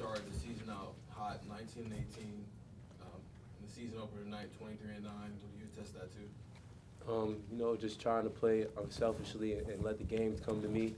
started the season out hot, 19-18. In the season opener tonight, 23-9. What do you attest that to? Just trying to play unselfishly and let the games come to me.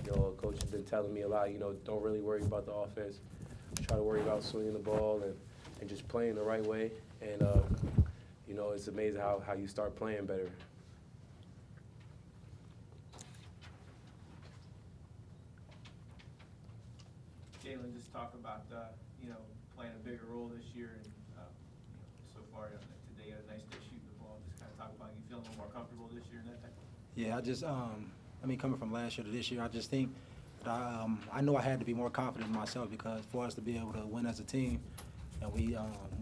Coach has been telling me a lot, don't really worry about the offense. Try to worry about swinging the ball and just playing the right way. And, it's amazing how you start playing better. Jalen, just talk about, playing a bigger role this year and, so far today, a nice day shooting the ball. Just kind of talk about you feeling a little more comfortable this year and that type of thing. Yeah, coming from last year to this year, I just think that I know I had to be more confident in myself because for us to be able to win as a team, and we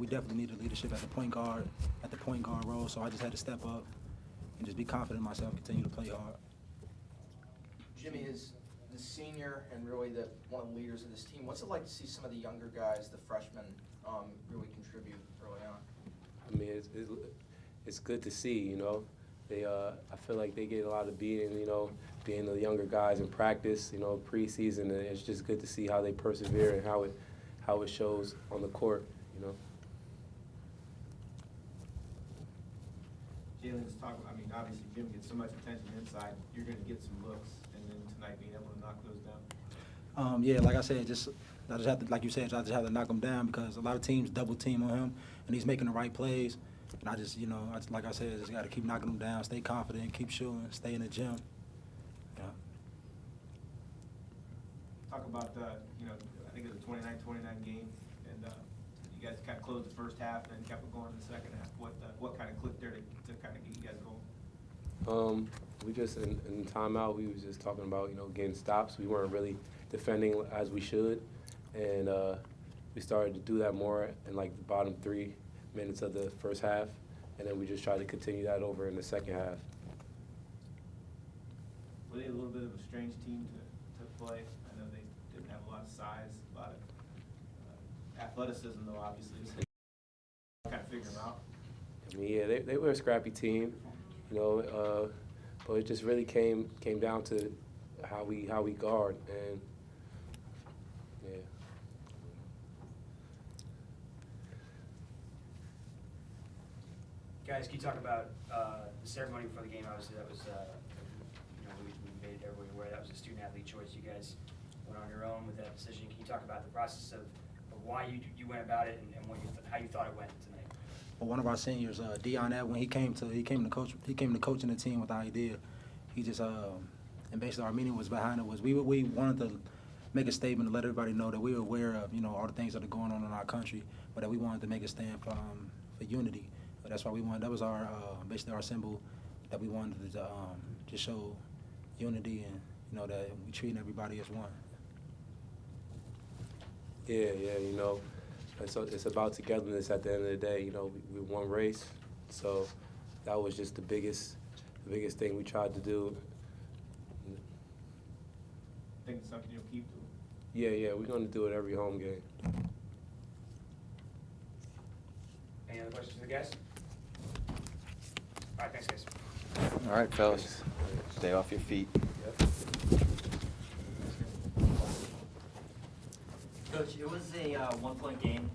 definitely needed leadership at the point guard role. So I just had to step up and just be confident in myself, and continue to play hard. Jimmy is the senior and really one of the leaders of this team. What's it like to see some of the younger guys, the freshmen, really contribute early on? It's good to see. I feel like they get a lot of beating. Being the younger guys in practice. Preseason. And it's just good to see how they persevere and how it shows on the court. Jalen, just talk about, obviously Jim gets so much attention inside. You're going to get some looks, and then tonight being able to knock those down. Yeah, like I said, I just have to, like you said, I just have to knock him down because a lot of teams double team on him, and he's making the right plays. And I just, like I said, just got to keep knocking him down, stay confident, keep shooting, stay in the gym. Yeah. Talk about, I think it was a 29-29 game, and you guys kind of closed the first half and kept it going in the second half. What kind of clicked there to kind of get you guys going? We just, in timeout, we was just talking about, getting stops. We weren't really defending as we should. And we started to do that more in, the bottom 3 minutes of the first half. And then we just tried to continue that over in the second half. Were they a little bit of a strange team to play? I know they didn't have a lot of size, a lot of athleticism, though, obviously. So kind of figure them out. Yeah, they were a scrappy team, but it just really came down to how we guard, and yeah. Guys, can you talk about the ceremony before the game? Obviously, that was we made everybody aware that was a student-athlete choice. You guys went on your own with that decision. Can you talk about the process of why you went about it and how you thought it went tonight? Well, one of our seniors, Dion Edwin, he came to coaching the team with the idea. He just and basically our meaning was behind it was we wanted to make a statement to let everybody know that we were aware of all the things that are going on in our country, but that we wanted to make a stand for unity. But that's why we wanted. That was our basically our symbol that we wanted to just show unity and that we treating everybody as one. Yeah, it's about togetherness at the end of the day. We one race, so that was just the biggest thing we tried to do. I think it's something you'll keep doing. Yeah, we're going to do it every home game. Any other questions for the guys? All right, thanks, guys. All right, fellas, stay off your feet. Coach, it was a one-point game.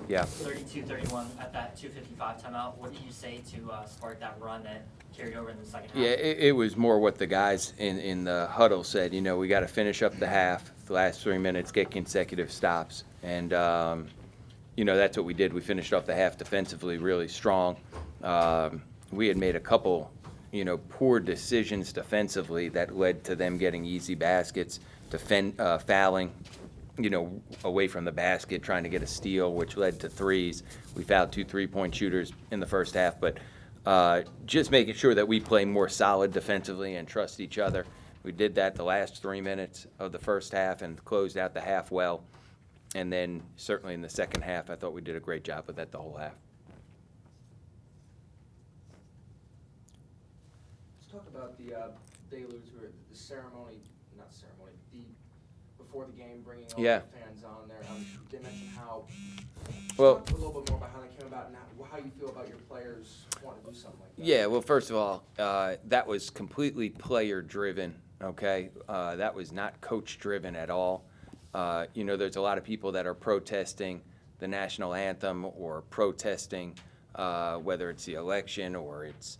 Yeah. 32-31 at that 2:55 timeout. What did you say to spark that run that carried over in the second half? Yeah, it was more what the guys in the huddle said. We got to finish up the half, the last 3 minutes, get consecutive stops. And, that's what we did. We finished off the half defensively really strong. We had made a couple, poor decisions defensively that led to them getting easy baskets, fouling, away from the basket, trying to get a steal, which led to threes. We fouled 2 3-point shooters in the first half, but just making sure that we play more solid defensively and trust each other. We did that the last 3 minutes of the first half and closed out the half well. And then certainly in the second half, I thought we did a great job with that the whole half. Let's talk about the Baylor's who are before the game, bringing all Yeah. the fans on there. They mentioned how. Well, talk a little bit more about how that came about and how you feel about your players wanting to do something like that. yeah, well, first of all, that was completely player-driven, okay? That was not coach-driven at all. There's a lot of people that are protesting the national anthem or protesting whether it's the election or it's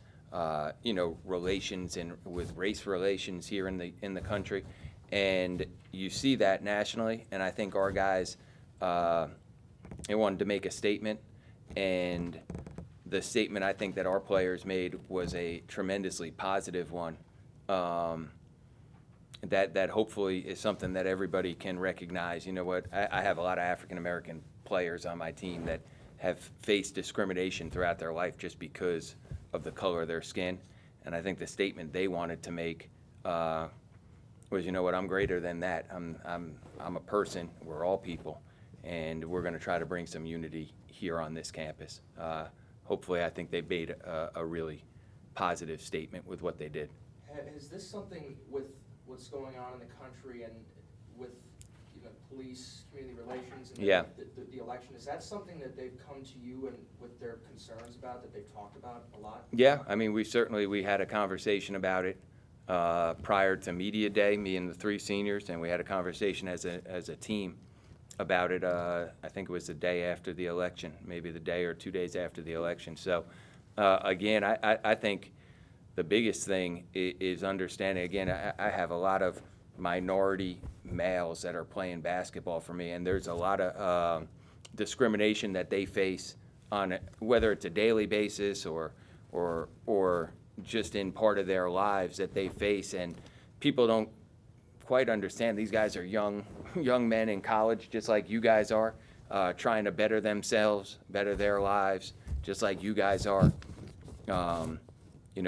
relations with race relations here in the country, and you see that nationally. And I think our guys they wanted to make a statement, and the statement I think that our players made was a tremendously positive one. That hopefully is something that everybody can recognize. You know what? I have a lot of African American players on my team that have faced discrimination throughout their life just because of the color of their skin. And I think the statement they wanted to make was, you know what? I'm greater than that. I'm a person. We're all people, and we're going to try to bring some unity here on this campus. Hopefully, I think they made a really positive statement with what they did. Is this something with what's going on in the country and with police, community relations, and Yeah. the election? Is that something that they've come to you and with their concerns about, that they've talked about a lot? Yeah, I mean, we had a conversation about it prior to media day, me and the three seniors, and we had a conversation as a team about it. I think it was the day after the election, maybe the day or 2 days after the election. So, again, I think the biggest thing is understanding. Again, I have a lot of minority males that are playing basketball for me, and there's a lot of discrimination that they face on whether it's a daily basis or just in part of their lives that they face, and people don't quite understand. These guys are young men in college, just like you guys are, trying to better themselves, better their lives, just like you guys are.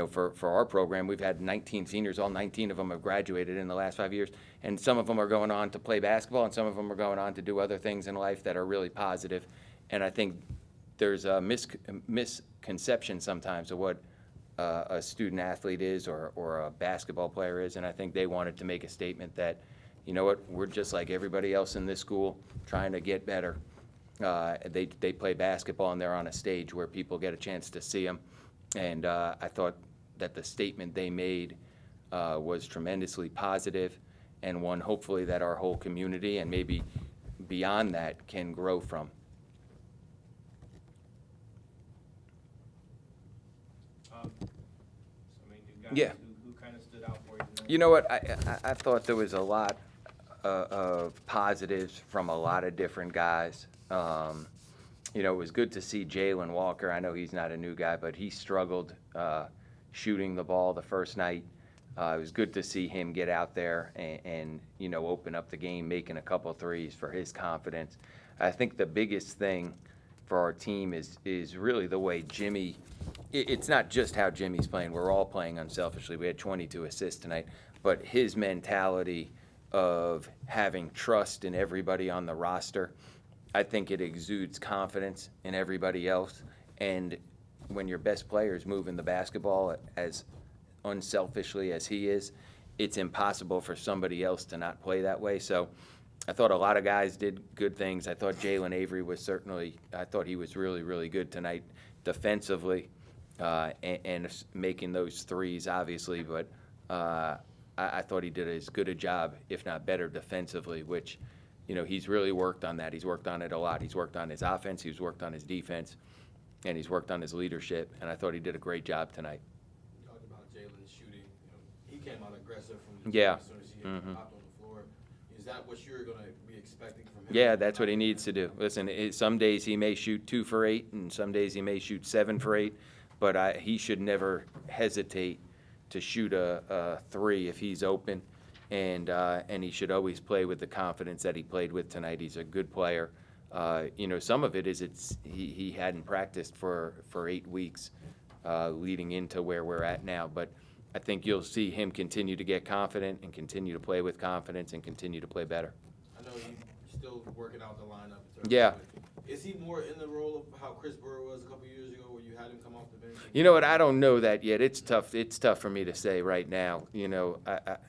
For our program, we've had 19 seniors. All 19 of them have graduated in the last 5 years, and some of them are going on to play basketball, and some of them are going on to do other things in life that are really positive. And I think there's a misconception sometimes of what a student athlete is or a basketball player is, and I think they wanted to make a statement that, you know what, we're just like everybody else in this school, trying to get better. They play basketball, and they're on a stage where people get a chance to see them. And I thought that the statement they made was tremendously positive, and one hopefully that our whole community and maybe beyond that can grow from. Guys Yeah. who kind of stood out for you tonight? You know what, I thought there was a lot of positives from a lot of different guys. It was good to see Jalen Walker. I know he's not a new guy, but he struggled shooting the ball the first night. It was good to see him get out there and open up the game, making a couple threes for his confidence. I think the biggest thing for our team is really the way Jimmy. It's not just how Jimmy's playing. We're all playing unselfishly. We had 22 assists tonight, but his mentality of having trust in everybody on the roster, I think it exudes confidence in everybody else. And when your best player is moving the basketball as unselfishly as he is, it's impossible for somebody else to not play that way. So I thought a lot of guys did good things. I thought Jalen Avery I thought he was really, really good tonight defensively and making those threes, obviously. But I thought he did as good a job, if not better, defensively, which he's really worked on that. He's worked on it a lot. He's worked on his offense, he's worked on his defense, and he's worked on his leadership, and I thought he did a great job tonight. You talked about Jalen's shooting. He came out aggressive from the Yeah. as soon as he hopped on the floor. Is that what you're going to be expecting from him? Yeah, that's what he needs to do. Listen, some days he may shoot 2 for 8, and some days he may shoot 7 for 8, but he should never hesitate to shoot a 3 if he's open. And he should always play with the confidence that he played with tonight. He's a good player. Some of it is he hadn't practiced for 8 weeks leading into where we're at now. But I think you'll see him continue to get confident and continue to play with confidence and continue to play better. I know he's still working out the lineup. Yeah. Is he more in the role of how Chris Burrow was a couple years ago, where you had him come off the bench? You know what? I don't know that yet. It's tough. It's tough for me to say right now.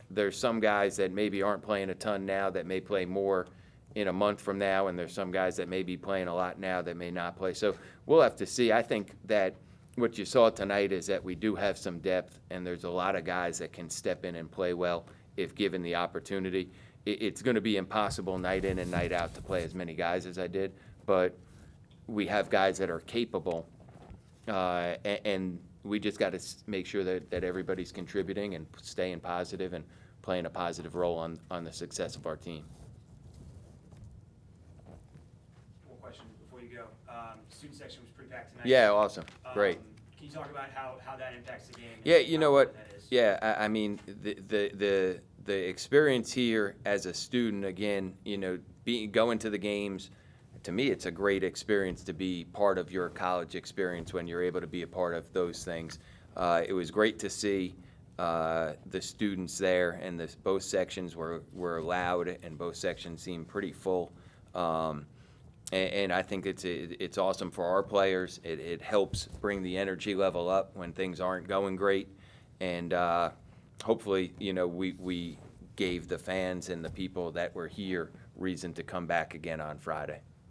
There's some guys that maybe aren't playing a ton now that may play more in a month from now, and there's some guys that may be playing a lot now that may not play. So we'll have to see. I think that what you saw tonight is that we do have some depth, and there's a lot of guys that can step in and play well if given the opportunity. it's going to be impossible night in and night out to play as many guys as I did, but we have guys that are capable, and we just got to make sure that everybody's contributing and staying positive and playing a positive role on the success of our team. One question before you go. Student section was pretty packed tonight. Yeah, awesome, great. Can you talk about how that impacts the game? and Yeah, you know how what? important that is? Yeah, I mean, the experience here as a student, again, you know, going to the games, to me, it's a great experience to be part of your college experience when you're able to be a part of those things. It was great to see the students there, and both sections were loud, and both sections seemed pretty full. And I think it's awesome for our players. It helps bring the energy level up when things aren't going great, and hopefully, you know, we gave the fans and the people that were here reason to come back again on Friday.